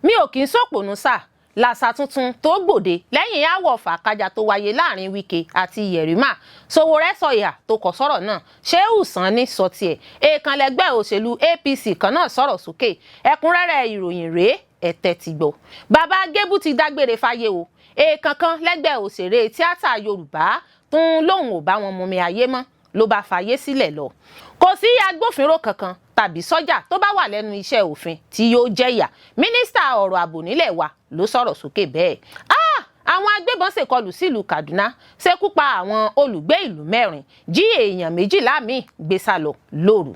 mi ò kì í sòpònú sà làṣà tuntun tó gbòde lẹ́yìn aáwọ̀ fàákájà tó wáyé láàrin Wike àti Yerima. Sowore sọ ìhà tó kọ sọ̀rọ̀ náà. Shehu Sani sọ tiẹ̀. Èèkàn lẹ́gbẹ́ òṣèlú APC kan náà sọ̀rọ̀ sókè. Ẹ̀kúnrẹ́rẹ́ ìròyìn rèé ẹ tẹ́tí gbọ́. Bàbá Gébú ti dágbére fáyé o. Èèkàn kan lẹ́gbẹ́ òṣèré tíátà Yorùbá tún lóun ò bá wọn mumi ayé mọ́ ló bá fàyè sílẹ̀ lọ. Kò sí agbófinró kankan tàbí sọ́jà tó bá wà lẹ́nu iṣẹ́ òfin tí yóò jẹ̀yà. Mínísítà ọ̀rọ̀ ààbò nílẹ̀ wa ló sọ̀rọ̀ sókè bẹ́ẹ̀. Àwọn agbébọn ṣèkọlù sílùú Kaduna, ṣekú pa àwọn olùgbé ìlú 4, jí èèyàn 12 míì gbé sá lọ lóru.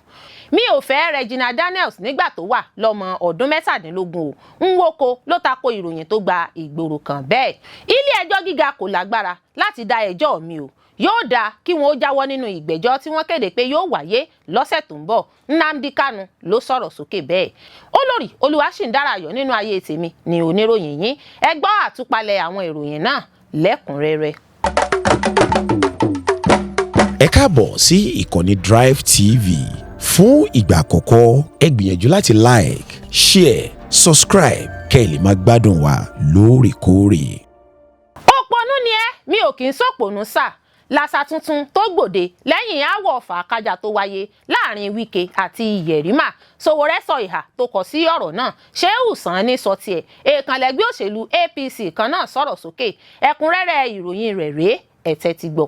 Mi ò fẹ́ Regina Daniels nígbà tó wà lọ́mọ ọdún 17 o. Nwoko ló tako ìròyìn tó gba ìgboro kan bẹ́ẹ̀. Ilé ẹjọ́ gíga kò lágbára láti dá ẹjọ́ mi o. Yóò dáa kí wọn ó jáwọ́ nínú ìgbẹ́jọ́ tí wọ́n kéde pé yóò wáyé lọ́sẹ̀ tó ń bọ̀. Nnamdi Kanu ló sọ̀rọ̀ sókè bẹ́ẹ̀. Olórí Olúwaṣìndárayọ̀ nínú ayé tèmi ni oníròyìn yín. Ẹ gbọ́ àtúpalẹ̀ àwọn ìròyìn náà lẹ́kùnrẹ́rẹ́. Ẹ káàbọ̀ sí ìkànnì Drive TV. Fún ìgbà àkọ́kọ́, ẹ gbìyànjú láti like, share, subscribe kẹ́ ẹ lè máa gbádùn wa lóòrèkóòrè. Òpònú ni ẹ́, mi ò kì í sòpònú sà. Làṣà tuntun tó gbòde lẹ́yìn aáwọ̀ fàákájà tó wáyé láàrin Wike àti Yerima. Sowore sọ ìhà tó kọ sí ọ̀rọ̀ náà. Shehu Sani sọ tiẹ̀. Èèkàn lẹ́gbẹ́ òṣèlú APC kan náà sọ̀rọ̀ sókè. Ẹ̀kúnrẹ́rẹ́ ìròyìn rẹ̀ rèé ẹ tẹ́tí gbọ́.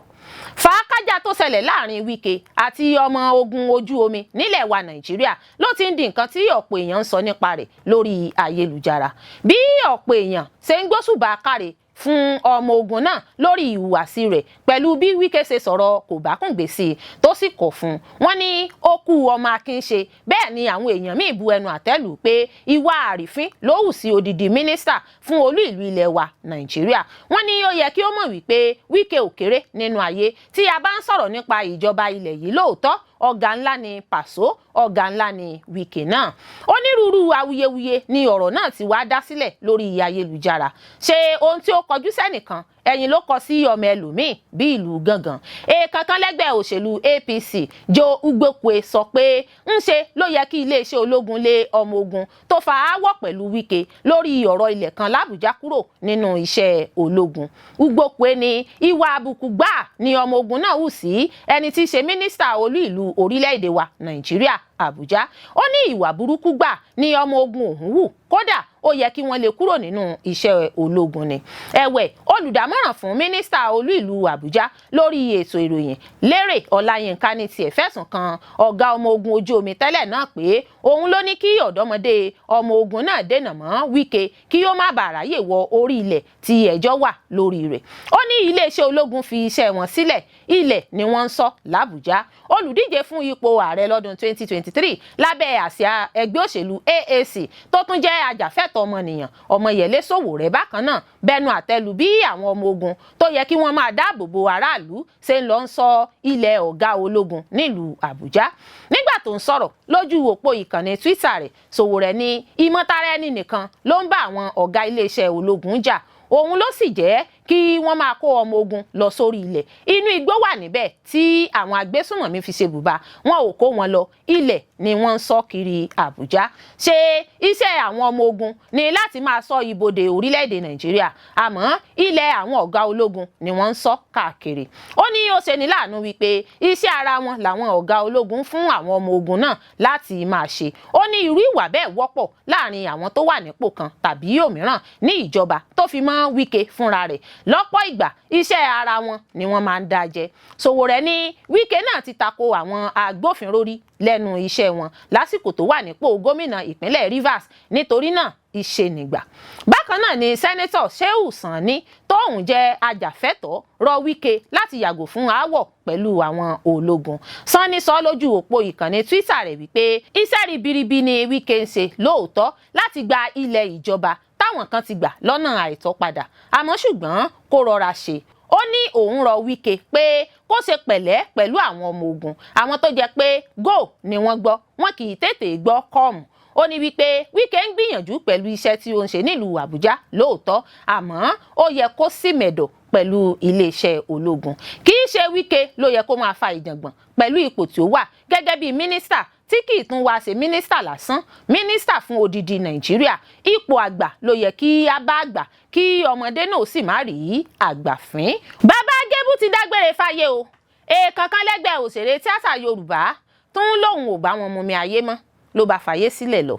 Fàákájà tó ṣẹlẹ̀ láàrin Wike àti ọmọ ogun ojú omi nílẹ̀ wa Nàìjíríà ló ti ń di nǹkan tí ọ̀pọ̀ èèyàn ń sọ nípa rẹ̀ lórí ayélujára. Bí ọ̀pọ̀ èèyàn ṣe ń gbóṣùbà káre fún ọmọ ogun náà lórí ìhùwàsí rẹ̀ pẹ̀lú bí Wike ṣe sọ̀rọ̀ kò bá kùn gbé sí i tó sì kọ̀ fún un. Wọ́n ní ó kú ọmọ akin ṣe. Bẹ́ẹ̀ ni àwọn èèyàn míì bu ẹnu àtẹ́lù pé ìwà àrífín ló hù sí odidi mínísítà fún olú ìlú ilẹ̀ wa Nàìjíríà. Wọ́n ní ó yẹ kí ó mọ̀ wípé Wike ò kéré nínú ayé. Tí a bá ń sọ̀rọ̀ nípa ìjọba ilẹ̀ yìí lóòótọ́ ọ̀gá ńlá ni Paso, ọ̀gá ńlá ni Wike náà. Onírúurú awuyewuye ni ọ̀rọ̀ náà ti wá dá sílẹ̀ lórí ayélujára. Ṣé ohun tí ó kọjú sẹ́nìkan ẹ̀yìn ló kọ sí ọmọ ẹlòmíì bí ìlú gangan. Èèkàn kan lẹ́gbẹ́ òṣèlú APC Joe Ugbekwe sọ pé ńṣe ló yẹ kí iléeṣẹ́ ológun lé ọmọ ogun tó fa aáwọ̀ pẹ̀lú Wike lórí ọ̀rọ̀ ilẹ̀ kan l'Àbújá kúrò nínú iṣẹ́ ológun. Ugbekwe ní ìwà àbùkù gbáà ni ọmọ ogun náà hù sí ẹni tí í ṣe mínísítà olú ìlú orílẹ̀-èdè wa Nàìjíríà Àbújá. Ó ní ìwà burúkú gbà ni ọmọ ogun òun hù. Kódà ó yẹ kí wọ́n lè kúrò nínú iṣẹ́ ológun ni. Ẹ̀wẹ̀ olùdámọ̀ràn fún mínísítà olú ìlú Àbújá lórí ètò ìròyìn Lérè Ọláyínká ní tiẹ̀ fẹ̀sùn kan ọ̀gá ọmọ ogun ojú omi tẹ́lẹ̀ náà pé òun ló ní kí ọ̀dọ́mọdé ọmọ ogun náà dènà mọ́ Wike kí ó má bàa ráyè wọ orí ilẹ̀ tí ẹjọ́ wà lórí rẹ̀. Ó ní iléeṣẹ́ ológun fi iṣẹ́ wọn sílẹ̀, ilẹ̀ ni wọ́n ń sọ l'Àbújá. Olùdíje fún ipò ààrẹ lọ́dún 2023 lábẹ́ àsíá ẹgbẹ́ òṣèlú AAC tó tún jẹ́ ajàfẹ́tọ̀ọ́ ọmọnìyàn Ọmọyẹlé Sowore bákan náà bẹnu àtẹ́lù bí àwọn ọmọ ogun tó yẹ kí wọ́n máa dáàbò bo aráàlú ṣe ń lọ ń sọ ilẹ̀ ọ̀gá ológun nílùú Àbújá. Nígbà tó ń sọ̀rọ̀ lójú òpó ìkànnì Twitter rẹ̀, Sowore ní ìmọ̀tara ẹni nìkan ló ń bá àwọn ọ̀gá iléeṣẹ́ ológun jà. Òun ló sì jẹ́ kí wọ́n máa kó ọmọ ogun lọ sórí ilẹ̀. Inú igbó wà níbẹ̀ tí àwọn agbésùnmọ̀mí fi ṣe bùbá. Wọn ò kó wọn lọ, ilẹ̀ ni wọ́n ń sọ kiri Àbújá. Ṣé iṣẹ́ àwọn ọmọ ogun ni láti máa ṣọ́ ibodè orílẹ̀-èdè Nàìjíríà? Àmọ́ ilẹ̀ àwọn ọ̀gá ológun ni wọ́n ń ṣọ́ káàkiri. Ó ní ó ṣe ní láàánú wípé iṣẹ́ ara wọn làwọn ọ̀gá ológun fún àwọn ọmọ ogun náà láti máa ṣe. Ó ní irú ìwà bẹ́ẹ̀ wọ́pọ̀ láàrin àwọn tó wà nípò kan tàbí òmíràn ní ìjọba tó fi mọ́ Wike fúnra rẹ̀. Lọ́pọ̀ ìgbà iṣẹ́ ara wọn ni wọ́n máa ń dá jẹ. Sowore ní Wike náà ti tako àwọn agbófinró rí lẹ́nu iṣẹ́ wọn lásìkò tó wà nípò gómìnà ìpínlẹ̀ Rivers. Nítorí náà ìṣenìgbà. Bákan náà ni sẹ́nẹ́tọ̀ Shehu Sani tóun jẹ́ ajàfẹ́tọ̀ọ́ rọ Wike láti yàgò fún aáwọ̀ pẹ̀lú àwọn ológun. Sani sọ lójú òpó ìkànnì Twitter rẹ̀ wípé iṣẹ́ ribiribi ni Wike ń ṣe lóòótọ́ láti gba ilẹ̀ ìjọba táwọn kan ti gbà lọ́nà àìtọ́ padà. Àmọ́ ṣùgbọ́n kó rọra ṣe. Ó ní òun rọ Wike pé kó ṣe pẹ̀lẹ́ pẹ̀lú àwọn ọmọ ogun, àwọn tó jẹ́ pé go ni wọ́n gbọ́, wọn kì í tètè gbọ́ kọ́ọ̀mù. Ó ní wípé Wike ń gbìyànjú pẹ̀lú iṣẹ́ tí ó ń ṣe nílùú Àbújá lóòótọ́, àmọ́ ó yẹ kó sì mẹ̀dọ̀ pẹ̀lú iléeṣẹ́ ológun. Kì í ṣe Wike ló yẹ kó máa fa ìjàngbọ̀n pẹ̀lú ipò tí ó wà gẹ́gẹ́ bí mínísítà tí kì í tún wá ṣe mínísítà lásán, mínísítà fún odidi Nàìjíríà. Ipò àgbà ló yẹ kí a bá àgbà, kí ọmọdé náà sì má rí àgbà fín. Bàbá Gébú ti dágbére fáyé o. Èèkàn kan lẹ́gbẹ́ òṣèré tíátà Yorùbá tún lòun ò bá wọn mumi ayé mọ́ ló bá fàyè sílẹ̀ lọ.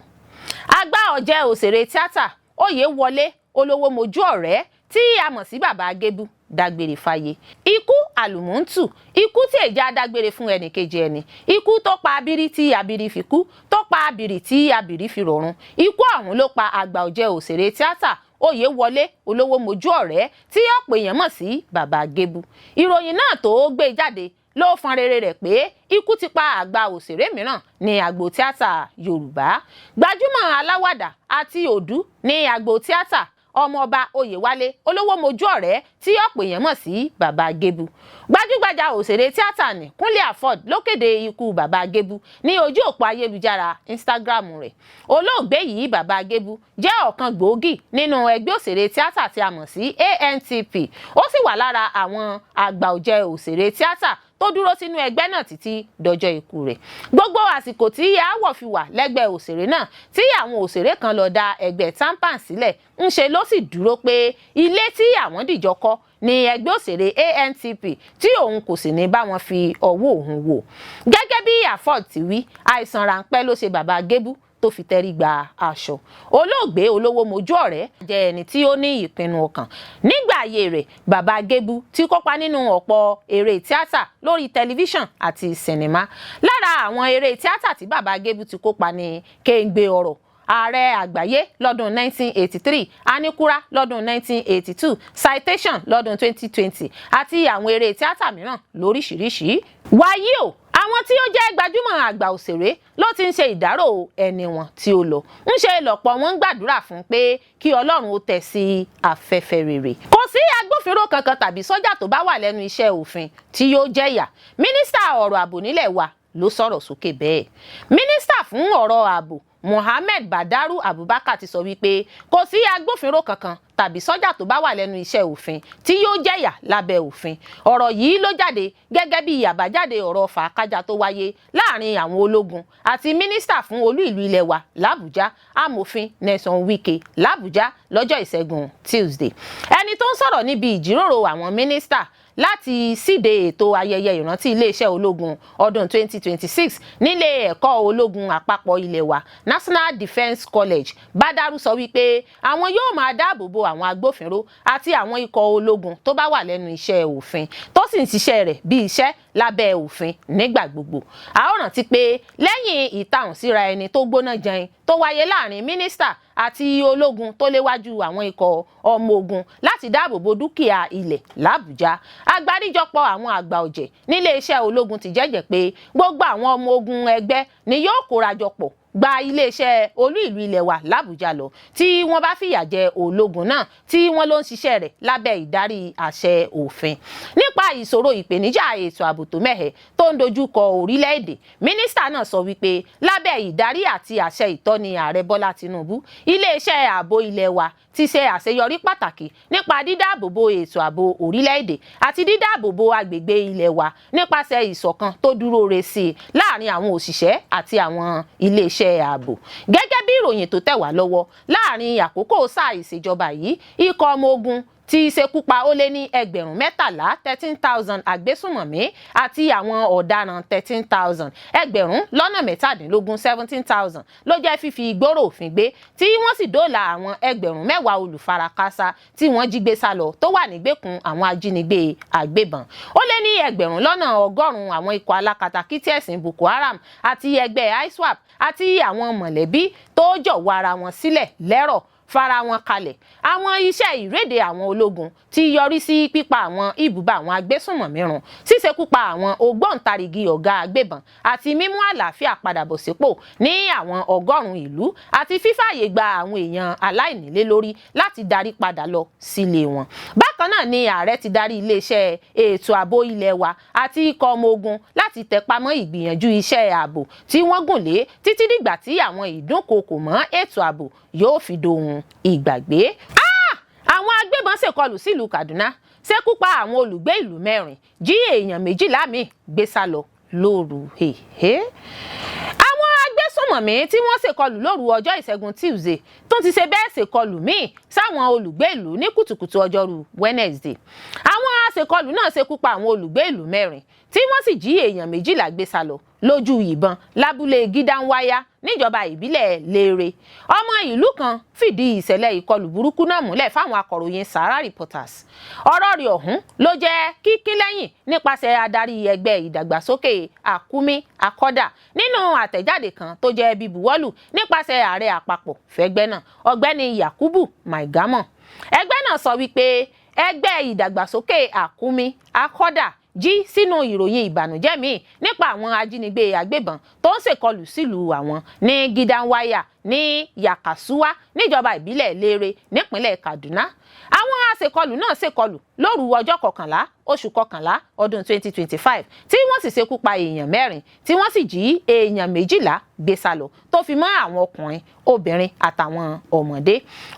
Àgbà ọ̀jẹ̀ òṣèré tíátà Oyèwọlé Olówómojú ọ̀rẹ́ tí a mọ̀ sí Bàbá Gébú dágbére fáyé. Ikú àlùmọ́ǹtù, ikú tí èjà dágbére fún ẹnìkejì ẹni, ikú tó pa abiri tí abiri fi kú, tó pa abìrì tí abìrì fi rọ̀run. Ikú ọ̀hún ló pa àgbà ọ̀jẹ̀ òṣèré tíátà Oyèwọlé Olówómojú ọ̀rẹ́ tí ọ̀pọ̀ èèyàn mọ̀ sí Bàbá Gébú. Ìròyìn náà tó gbé jáde ló fọn rere rẹ̀ pé ikú ti pa àgbà òṣèré mìíràn ní agbo tíátà Yorùbá. Gbajúmọ̀ aláwàdà àti òdú ní agbo tíátà ọmọọba Oyèwálé Olówómojú ọ̀rẹ́ tí ọ̀pọ̀ èèyàn mọ̀ sí Bàbá Gébú. Gbajúgbajà òṣèré tíátà ní Kúnlé Afod ló kéde ikú Bàbá Gébú ní ojú òpó ayélujára Instagram rẹ̀. Olóògbé yìí Bàbá Gébú jẹ́ ọ̀kan gbòógì nínú ẹgbẹ́ òṣèré tíátà tí a mọ̀ sí ANTP. Ó sì wà lára àwọn àgbà ọ̀jẹ̀ òṣèré tíátà tó dúró sínú ẹgbẹ́ náà títí dọjọ́ ikú rẹ̀. Gbogbo àsìkò tí aáwọ̀ fi wà lẹ́gbẹ́ òṣèré náà tí àwọn òṣèré kan lọ dá ẹgbẹ́ TAMPAN sílẹ̀ ń ṣe ló sì dúró pé ilé tí àwọn dìjọ kọ́ ní ẹgbẹ́ òṣèré ANTP tí òun kò sì ní bá wọn fi ọwọ́ òun wò. Gẹ́gẹ́ bí Afod ti wí, àìsàn ráńpẹ́ ló ṣe Bàbá Gébú tó fi tẹrí gba aṣọ. Olóògbé Olówómojú ọ̀rẹ́ jẹ́ ẹni tí ó ní ìpinnu ọkàn. Nígbà ayé rẹ̀, Bàbá Gébú ti kópa nínú ọ̀pọ̀ eré tíátà lórí tẹlifíṣàn àti sinimá. Lára àwọn eré tíátà tí Bàbá Gébú ti kópa ní Kéńgbé Ọ̀rọ̀, Ààrẹ Àgbáyé lọ́dún 1983, Aníkúrá lọ́dún 1982, Citation lọ́dún 2020 àti àwọn eré tíátà mìíràn lóríṣiríṣi. Wàyí o, àwọn tí ó jẹ́ gbajúmọ̀ àgbà òṣèré ló ti ń ṣe ìdárò ẹni wọn tí ó lọ. ń ṣe lọ́pọ̀ wọn ń gbàdúrà fún pé kí Ọlọ́run ó tẹ́ sí afẹ́fẹ́ rere. Kò sí agbófinró kankan tàbí sọ́jà tó bá wà lẹ́nu iṣẹ́ òfin tí yóò jẹ̀yà. Mínísítà ọ̀rọ̀ ààbò nílẹ̀ wa ló sọ̀rọ̀ sókè bẹ́ẹ̀. Mínísítà fún ọ̀rọ̀ ààbò Mohammed Badaru Abubakar ti sọ wípé kò sí agbófinró kankan tàbí sọ́jà tó bá wà lẹ́nu iṣẹ́ òfin tí yóò jẹ̀yà lábẹ́ òfin. Ọ̀rọ̀ yìí ló jáde gẹ́gẹ́ bí àbájáde ọ̀rọ̀ fàákájà tó wáyé láàrin àwọn ológun àti mínísítà fún olú ìlú ilẹ̀ wa l'Àbújá, amòfin Nyesom Wike l'Àbújá lọ́jọ́ Ìṣẹ́gun Tuesday. Ẹni tó ń sọ̀rọ̀ níbi ìjíròrò àwọn mínísítà láti síde ètò ayẹyẹ ìrántí iléeṣẹ́ ológun ọdún 2026 nílé ẹ̀kọ́ ológun àpapọ̀ ilẹ̀ wa National Defence College, Badaru sọ wípé àwọn yóò máa dáàbò bo àwọn agbófinró àti àwọn ikọ̀ ológun tó bá wà lẹ́nu iṣẹ́ òfin tó sì ń ṣiṣẹ́ rẹ̀ bí iṣẹ́ lábẹ́ òfin nígbà gbogbo. A ó rántí pé lẹ́yìn ìtàhùn síra ẹni tó gbóná jẹun tó wáyé láàrin mínísítà àti ológun tó léwájú àwọn ikọ̀ ọmọ ogun láti dáàbò bo dúkìá ilẹ̀ l'Àbújá, àgbáríjọpọ̀ àwọn àgbà ọ̀jẹ̀ nílé iṣẹ́ ológun ti jẹ́jẹ́ pé gbogbo àwọn ọmọ ogun ẹgbẹ́ ni yóò kórajọpọ̀ gba iléeṣẹ́ olú ìlú ilẹ̀ wa l'Àbújá lọ tí wọ́n bá fìyà jẹ ológun náà tí wọ́n ló ń ṣiṣẹ́ rẹ̀ lábẹ́ ìdarí àṣẹ òfin. Nípa ìṣòro ìpèníjà ètò ààbò tó mẹ́hẹ̀ tó ń dojúkọ orílẹ̀-èdè, mínísítà náà sọ wípé lábẹ́ ìdarí àti àṣẹ ìtọ́ni ààrẹ Bọ́lá Tinubu, iléeṣẹ́ ààbò ilẹ̀ wa ti ṣe àṣeyọrí pàtàkì nípa dídáàbòbò ètò ààbò orílẹ̀-èdè àti dídáàbòbò agbègbè ilẹ̀ wa nípasẹ̀ ìṣọ̀kan tó dúró re sí i láàrin àwọn òṣìṣẹ́ àti àwọn iléeṣẹ́ ààbò. Gẹ́gẹ́ bí ìròyìn tó tẹ̀ wá lọ́wọ́, láàrin àkókò sáà ìṣèjọba yìí, ikọ̀ ọmọ ogun ti ṣekú pa ó lé ní 13,000 agbésùnmọ̀mí àti àwọn ọ̀daràn 13,000, 17,000 ló jẹ́ fífi ìgbóró òfin gbé tí wọ́n sì dóòlà àwọn 10,000 olùfarakásá tí wọ́n jí gbé sá lọ tó wà nígbèkùn àwọn ajínigbé àgbébọn. Ó lé ní 100,000 àwọn ikọ̀ alákatakítí ẹ̀sìn Boko Haram àti ẹgbẹ́ ISWAP àti àwọn mọ̀lẹ́bí tó jọ̀wọ́ ara wọn sílẹ̀ lẹ́rọ̀ fara wọn kalẹ̀. Àwọn iṣẹ́ ìréde àwọn ológun ti yọrí sí pípa àwọn ibùba àwọn agbésùnmọ̀mí run, ṣíṣekúpa àwọn ògbóǹtarìgì ọ̀gá agbébọn àti mímú àlàáfíà padà bọ̀ sípò ní àwọn 100 ìlú àti fífààyè gba àwọn èèyàn aláìnílé lórí láti darí padà lọ sílé wọn. Bákan náà ni ààrẹ ti darí iléeṣẹ́ ètò ààbò ilẹ̀ wa àti ikọ̀ ọmọ ogun láti tẹpamọ́ ìgbìyànjú iṣẹ́ ààbò tí wọ́n gùn lé títí dìgbà tí àwọn ìdúnkokò mọ́ ètò ààbò yóò fi dohun ìgbàgbé. Àwọn agbébọn ṣèkọlù sílùú Kaduna, ṣekú pa àwọn olùgbé ìlú 4, jí èèyàn 12 míì gbé sá lọ lóru. Àwọn agbésùmọ̀mí tí wọ́n ṣèkọlù lóru ọjọ́ ìṣẹ́gun Tuesday tó ti ṣe bẹ́ẹ̀ ṣèkọlù míì sáwọn olùgbé ìlú ní kùtùkùtù ọjọ́rú Wednesday. àwọn aṣèkọlù náà ṣekú pa àwọn olùgbé ìlú 4 tí wọ́n sì jí èèyàn 12 gbé sá lọ lójú ìbọn lábúlé Gídánwáyá níjọba ìbílẹ̀ Lérè. ọmọ ìlú kan fìdí ìṣẹ̀lẹ̀ ìkọlù burúkú náà múlẹ̀ fáwọn akọ̀ròyìn Sahara Reporters. ọ̀rọ̀ rẹ̀ ọ̀hún ló jẹ́ kíkí lẹ́yìn nípasẹ̀ adarí ẹgbẹ́ ìdàgbàsókè Àkúmí Akọ́dà nínú àtẹ̀jáde kan tó jẹ́ bíbuwọ́lù nípasẹ̀ ààrẹ àpapọ̀ fẹ́gbẹ́ náà ọ̀gbẹ́ni Yakubu Maigamo. ẹgbẹ́ náà sọ wípé ẹgbẹ́ ìdàgbàsókè Àkúmí Akọ́dà jí sínú ìròyìn ìbànújẹ́ míì nípa àwọn ajínigbé agbébọn tó ń ṣèkọlù sílùú àwọn ní Gídánwáyà ní Yakasuwa níjọba ìbílẹ̀ Lérè nípínlẹ̀ Kaduna. àwọn aṣèkọlù náà ṣèkọlù lóru ọjọ́ 11 oṣù 11 ọdún 2025 tí wọ́n sì ṣekú pa èèyàn 4 tí wọ́n sì jí èèyàn 12 gbé sá lọ tó fi mọ́ àwọn ọkùnrin obìnrin àtàwọn ọmọdé.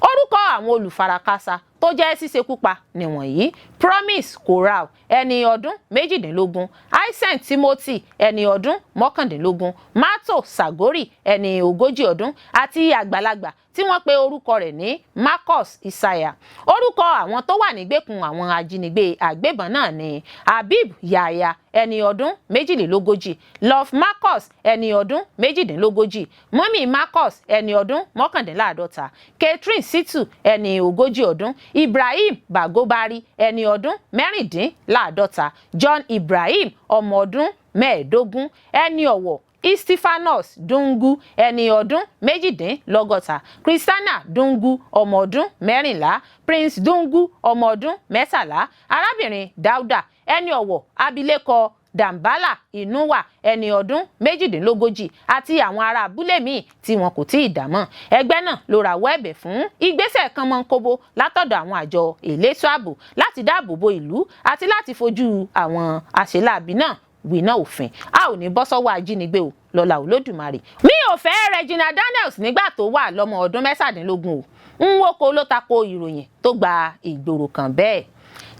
orúkọ àwọn olùfarakásá tó jẹ́ ṣíṣekúpa nìwọ̀nyí: Promise Coral ẹni ọdún 18, Aisen Timothy ẹni ọdún 19, Mato Sagori ẹni 40 ọdún àti àgbàlagbà tí wọ́n pe orúkọ rẹ̀ ní Marcus Isaiah. orúkọ àwọn tó wà nígbèkùn àwọn ajínigbé àgbébọn náà ni Habib Yahya ẹni ọdún 42, Love Marcus ẹni ọdún 42, Mọ́mí Marcus ẹni ọdún 51, Catherine Situ ẹni 40 ọdún, Ibrahim Bagobari ẹni ọdún 54, John Ibrahim ọmọ ọdún 15, ẹni ọ̀wọ̀ Stephanus Dungu ẹni ọdún 62, Christiana Dungu ọmọ ọdún 14, Prince Dungu ọmọ ọdún 13, arábìnrin Dauda ẹni ọ̀wọ̀ abilékọ Dambala Inuwa ẹni ọdún 38 àti àwọn ará abúlé míì tí wọn kò tí ì dámọ̀. ẹgbẹ́ náà ló rawọ́ ẹ̀bẹ̀ fún ìgbésẹ̀ kánmọ́nkóbó látọ̀dọ̀ àwọn àjọ elétò ààbò láti dáàbò bo ìlú àti láti fojú àwọn àṣeláàbí náà wíná òfin. a ò ní bọ́ sọ́wọ́ ajínigbé o lọ́la Olódùmarè. mi ò fẹ́ Regina Daniels nígbà tó wà lọ́mọ ọdún 17 o. Nwoko ló tako ìròyìn tó gba ìgboro kan bẹ́ẹ̀.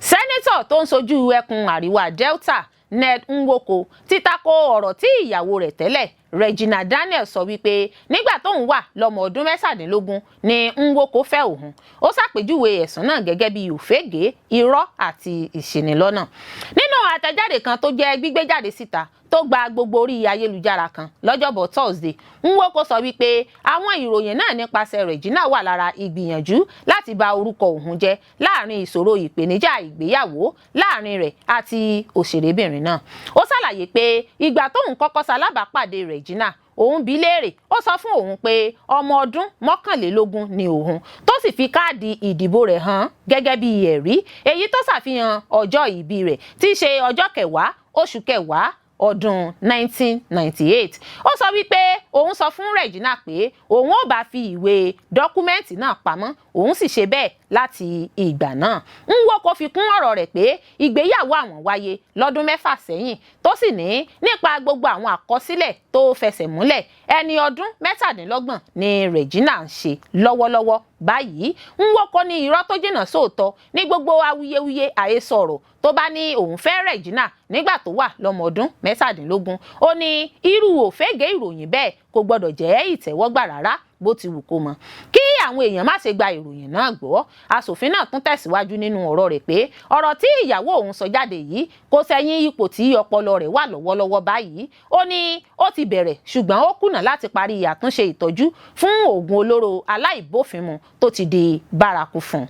sẹ́nítọ̀ tó ń sojú ẹkùn àríwá Delta Ned Nwoko ti tako ọ̀rọ̀ tí ìyàwó rẹ̀ tẹ́lẹ̀ Regina Daniels sọ wípé nígbà tóun wà lọ́mọ ọdún 17 ni Nwoko fẹ́ òun. ó ṣàpèjúwe ẹ̀sùn náà gẹ́gẹ́ bí òfégè, irọ́ àti ìṣìnilọ́nà. nínú àtẹ̀jáde kan tó jẹ́ gbígbé jáde síta tó gba gbogbo orí ayélujára kan lọ́jọ́bọ̀ Thursday, Nwoko sọ wípé àwọn ìròyìn náà nípasẹ̀ Regina wà lára ìgbìyànjú láti bà orúkọ òun jẹ́ láàrin ìṣòro ìpèníjà ìgbéyàwó láàrin rẹ̀ àti òṣèrébìnrin náà. ó ṣàlàyé pé ìgbà tóun kọ́kọ́ ṣalábàápàdé Regina, òun bi léèrè, ó sọ fún òun pé ọmọ ọdún 21 ni òun, tó sì fi káàdì ìdìbò rẹ̀ hàn gẹ́gẹ́ bí ẹ̀rí, èyí tó ṣàfihàn ọjọ́ ìbí rẹ̀ tí í ṣe ọjọ́ 10 oṣù 10 ọdún 1998. ó sọ wípé òun sọ fún Regina pé òun ò bá fi ìwé dọ́kúmẹ́ǹtì náà pamọ́, òun sì ṣe bẹ́ẹ̀ láti ìgbà náà. Nwoko fi kún ọ̀rọ̀ rẹ̀ pé ìgbéyàwó àwọn wáyé lọ́dún 6 sẹ́yìn, tó sì ní nípa gbogbo àwọn àkọsílẹ̀ tó fẹsẹ̀ múlẹ̀ ẹni ọdún 27 ni Regina ń ṣe lọ́wọ́lọ́wọ́ báyìí. Nwoko ní irọ́ tó jìnnà sóòótọ́ ní gbogbo awuyewuye àhesọ ọ̀rọ̀ tó bá ní òun fẹ́ Regina nígbà tó wà lọ́mọ ọdún 17. ó ní irú òfégè ìròyìn bẹ́ẹ̀ kò gbọdọ̀ jẹ́ ìtẹ́wọ́gbà rárá bó ti wù kó mọ. kí àwọn èèyàn má ṣe gba ìròyìn náà gbọ́, aṣòfin náà tún tẹ̀síwájú nínú ọ̀rọ̀ rẹ̀ pé ọ̀rọ̀ tí ìyàwó òun sọ jáde yìí kò sẹ́yìn ipò tí ọpọlọ rẹ̀ wà lọ́wọ́lọ́wọ́ báyìí. ó ní ó ti bẹ̀rẹ̀ ṣùgbọ́n ó kùnà láti parí àtúnṣe ìtọ́jú fún oògùn olóró aláìbófinmu tó ti di bárakú fún.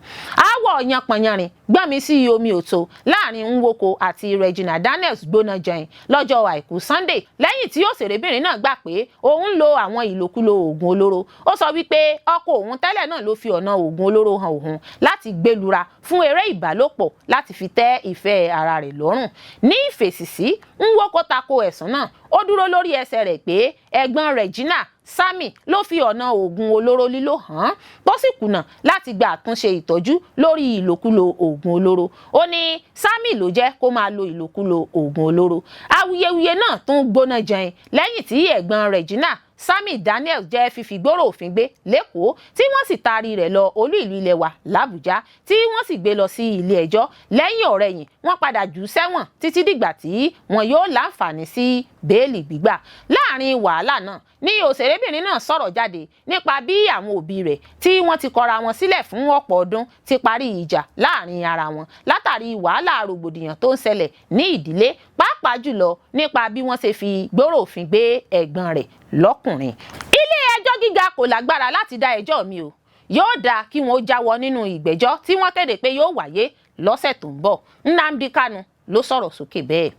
aáwọ̀ yanpanyanrin gbọ́nmi sí omi òtó láàrin Nwoko àti Regina Daniels gbóná jẹun lọ́jọ́ àìkú Sunday lẹ́yìn tí òṣèrébìnrin náà gbà pé òun lo àwọn ìlòkulò oògùn olóró. ó sọ wípé ọkọ òun tẹ́lẹ̀ náà ló fi ọ̀nà oògùn olóró hàn òun láti gbẹlura fún eré ìbálòpọ̀ láti fi tẹ́ ìfẹ́ ara rẹ̀ lọ́rùn. ní ìfèsì sí, Nwoko tako ẹ̀sùn náà. ó dúró lórí ẹsẹ̀ rẹ̀ pé ẹ̀gbọ́n Regina, Sammy, ló fi ọ̀nà oògùn olóró lílò hàn tó sì kùnà láti gba àtúnṣe ìtọ́jú lórí ìlòkulò oògùn olóró. ó ní Sammy ló jẹ́ kó máa lo ìlòkulò oògùn olóró. awuyewuye náà tún gbóná jẹun lẹ́yìn tí ẹ̀gbọ́n Regina, Sammy Daniels, jẹ́ fífigbóró òfin gbé lẹ́kọ̀ọ́ tí wọ́n sì taari rẹ̀ lọ olú ìlú ilẹ̀ wa l'Àbújá tí wọ́n sì gbé lọ sí ilé ẹjọ́. lẹ́yìn ọ̀rẹ̀yìn wọ́n padà jù ú sẹ́wọ̀n títí dìgbà tí wọn yóò láǹfààní sí béèlì gbígbà. Láàrin wàhálà náà ni òṣèrébìnrin náà sọ̀rọ̀ jáde nípa bí àwọn òbí rẹ̀ tí wọ́n ti kọra wọn sílẹ̀ fún ọ̀pọ̀ ọdún ti parí ìjà láàrin ara wọn látàrí wàhálà rògbòdìyàn tó ń ṣẹlẹ̀ ní ìdílé, pàápàá jùlọ nípa bí wọ́n ṣe fi gbòòrò òfin gbé ẹ̀gbọ́n rẹ̀ lọ́kùnrin. Ilé ẹjọ́ gíga kò lágbára láti dá ẹjọ́ mi o, yóò dáa kí wọn ó jáwọ́ nínú ìgbẹ́jọ́ tí wọ́n kéde pé yóò wáyé lọ́sẹ̀ tó ń bọ̀. Nnamdi Kanu ló sọ̀rọ̀ sókè bẹ́ẹ̀.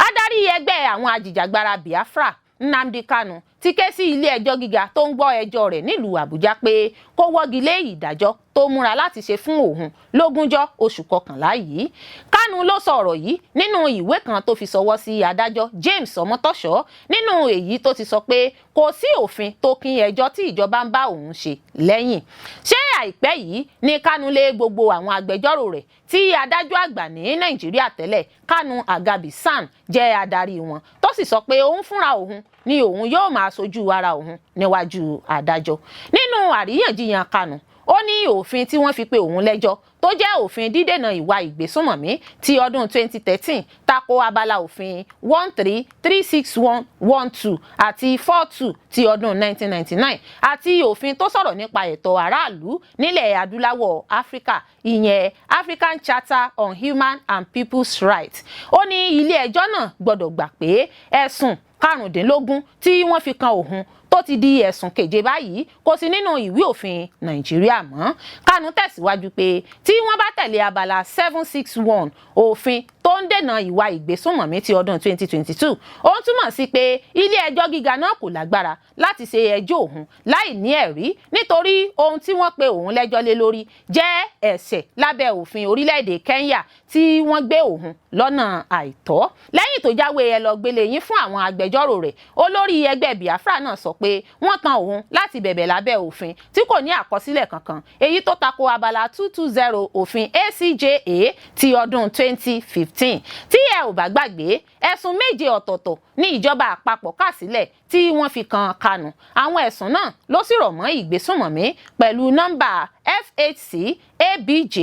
Adarí ẹgbẹ́ àwọn ajìjàgbara Biafra Nnamdi Kanu ti ké sí ilé ẹjọ́ gíga tó ń gbọ́ ẹjọ́ rẹ̀ nílùú Àbújá pé kó wọ́gi lé ìdájọ́ tó múra láti ṣe fún òun lógúnjọ́ oṣù kọkànlá yìí. Kanu ló sọ ọ̀rọ̀ yìí nínú ìwé kan tó fi ṣọwọ́ sí adájọ́ James Ọmọtọ́ṣọ́, nínú èyí tó ti sọ pé kò sí òfin tó kín ẹjọ́ tí ìjọba ń bá òun ṣe lẹ́yìn. Ṣé àìpẹ́ yìí ni Kanu lé gbogbo àwọn agbẹjọ́rò rẹ̀ tí adájọ́ àgbà ní Nàìjíríà tẹ́lẹ̀ Kanu Agabi San jẹ́ adarí wọn, tó sì sọ pé òun fúnra òun ni òun yóò máa ṣojú ara òun níwájú adájọ́. Nínú àríyànjiyàn Kanu, ó ní òfin tí wọ́n fi pe òun lẹ́jọ́ tó jẹ́ òfin dídènà ìwà ìgbésùnmọ̀mí ti ọdún 2013 tako abala òfin 13-36112 àti 42 ti ọdún 1999 àti òfin tó sọ̀rọ̀ nípa ẹ̀tọ́ aráàlú nílẹ̀ adúláwọ̀ Áfíríkà, ìyẹn African Charter on Human and People's Rights. Ó ní ilé ẹjọ́ náà gbọ́dọ̀ gbà pé ẹ̀sùn 15 tí wọ́n fi kan òun tó ti di ẹ̀sùn keje báyìí kò sí nínú ìwé òfin Nàìjíríà mọ́. Kanu tẹ̀síwájú pé tí wọ́n bá tẹ̀lé abala 761 òfin tó ń dènà ìwà ìgbésùnmọ̀mí ti ọdún 2022, ó ń túmọ̀ sí pé ilé ẹjọ́ gíga náà kò lágbára láti ṣe ẹjọ́ òun láì ní ẹ̀rí, nítorí ohun tí wọ́n pe òun lẹ́jọ́ lé lórí jẹ́ ẹ̀ṣẹ̀ lábẹ́ òfin orílẹ̀-èdè Kenya tí wọ́n gbé òun lọ́nà àìtọ́. Lẹ́yìn tó jáwé ẹ lọ gbélé yín fún àwọn agbẹjọ́rò rẹ̀, olórí ẹgbẹ́ Biafra náà sọ pé wọ́n tan òun láti bẹ̀bẹ̀ lábẹ́ òfin tí kò ní àkọsílẹ̀ kankan, èyí tó tako abala 220 òfin ACJA ti ọdún 2015. Tí ẹ ò bá gbàgbé, ẹ̀sùn 7 ọ̀tọ̀ọ̀tọ̀ ní ìjọba àpapọ̀ kà sílẹ̀ tí wọ́n fi kan Kanu. Àwọn ẹ̀sùn náà ló sì rọ̀ mọ́ ìgbésùnmọ̀mí pẹ̀lú nọ́mbà FHC ABJ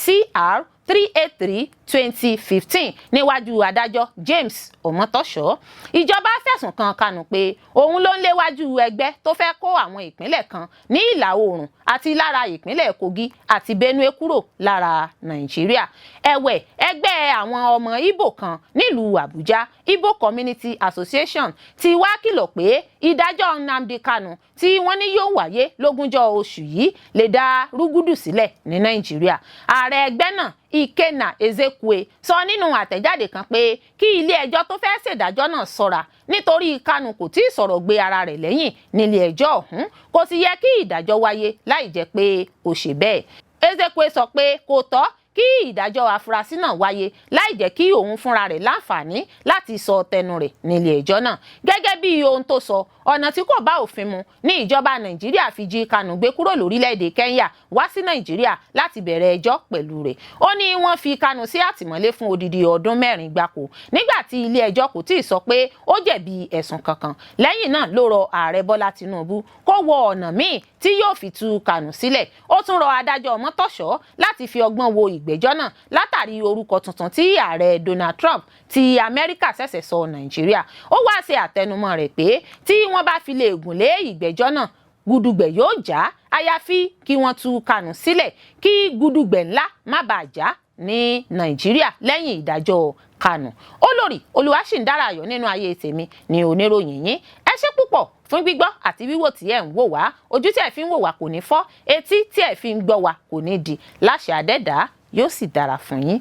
CR 383/2015 níwájú adájọ́ James Ọmọtọ́ṣọ́. Ìjọba fẹ̀sùn kan Kanu pé òun ló ń léwájú ẹgbẹ́ tó fẹ́ kó àwọn ìpínlẹ̀ kan ní ìlà oòrùn àti lára ìpínlẹ̀ Kogi àti Benue kúrò lára Nàìjíríà. Ẹ̀wẹ̀, ẹgbẹ́ àwọn ọmọ Ìgbò kan nílùú Àbújá, Igbo Community Association, ti wá kìlọ̀ pé ìdájọ́ Nnamdi Kanu tí wọ́n ní yóò wáyé lógúnjọ́ oṣù yìí lè dá rúgúdù sílẹ̀ ní Nàìjíríà. Ààrẹ ẹgbẹ́ náà Ikenna Ezekwe sọ nínú àtẹ̀jáde kan pé kí ilé ẹjọ́ tó fẹ́ ṣèdájọ́ náà ṣọ́ra nítorí Kanu kò tí ì sọ̀rọ̀ gbé ara rẹ̀ lẹ́yìn nílé ẹjọ́ ọ̀hún, kò sì yẹ kí ìdájọ́ wáyé láì jẹ́ pé ó ṣe bẹ́ẹ̀. Ezekwe sọ pé kò tọ́ kí ìdájọ́ afurasí náà wáyé láì jẹ́ kí òun fúnra rẹ̀ láǹfààní láti sọ tẹnu rẹ̀ nílé ẹjọ́ náà. Gẹ́gẹ́ bí ohun tó sọ, ọ̀nà tí kò bá òfin mu ní ìjọba Nàìjíríà fi jí Kanu gbé kúrò lórílẹ̀‐èdè Kenya wá sí Nàìjíríà láti bẹ̀rẹ̀ ẹjọ́ pẹ̀lú rẹ̀. Ó ní wọ́n fi Kanu sí àtìmọ́lé fún odidi ọdún 4 gbáko nígbà tí ilé ẹjọ́ kò tí ì sọ pé ó jẹ̀bi ẹ̀sùn kankan. Lẹ́yìn náà ló rọ ààrẹ Bọ́lá Tinubu kó wọ ọ̀nà míì tí yóò fi tú Kanu sílẹ̀. Ó tún rọ adájọ́ Ọmọtọ́ṣọ́ láti fi ọgbọ́n wo ìgbẹ́jọ́ náà látàrí orúkọ tuntun tí ààrẹ Donald Trump ti Amẹ́ríkà ṣẹ̀ṣẹ̀ sọ Nàìjíríà. Ó wá ṣe àtẹnumọ́ rẹ̀ pé tí wọ́n bá fi lè gùn lé ìgbẹ́jọ́ náà, gudugbẹ̀ yóò já, àyàfi kí wọ́n tú Kanu sílẹ̀ kí gudugbẹ̀ ńlá má bàa já ní Nàìjíríà lẹ́yìn ìdájọ́ Kanu. Olórí Olúwaṣìndáráyọ̀ nínú ayé tèmi ni oníròyìn yín. Ẹ ṣé púpọ̀ fún gbígbọ́ àti wíwò tí ẹ̀ ń wò wá. Ojú tí ẹ̀ fi ń wò wá kò ní fọ́, etí tí ẹ̀ fi ń gbọ́ wá kò ní di. Láṣẹ Adẹ́dàá yóò sì dára fún yín.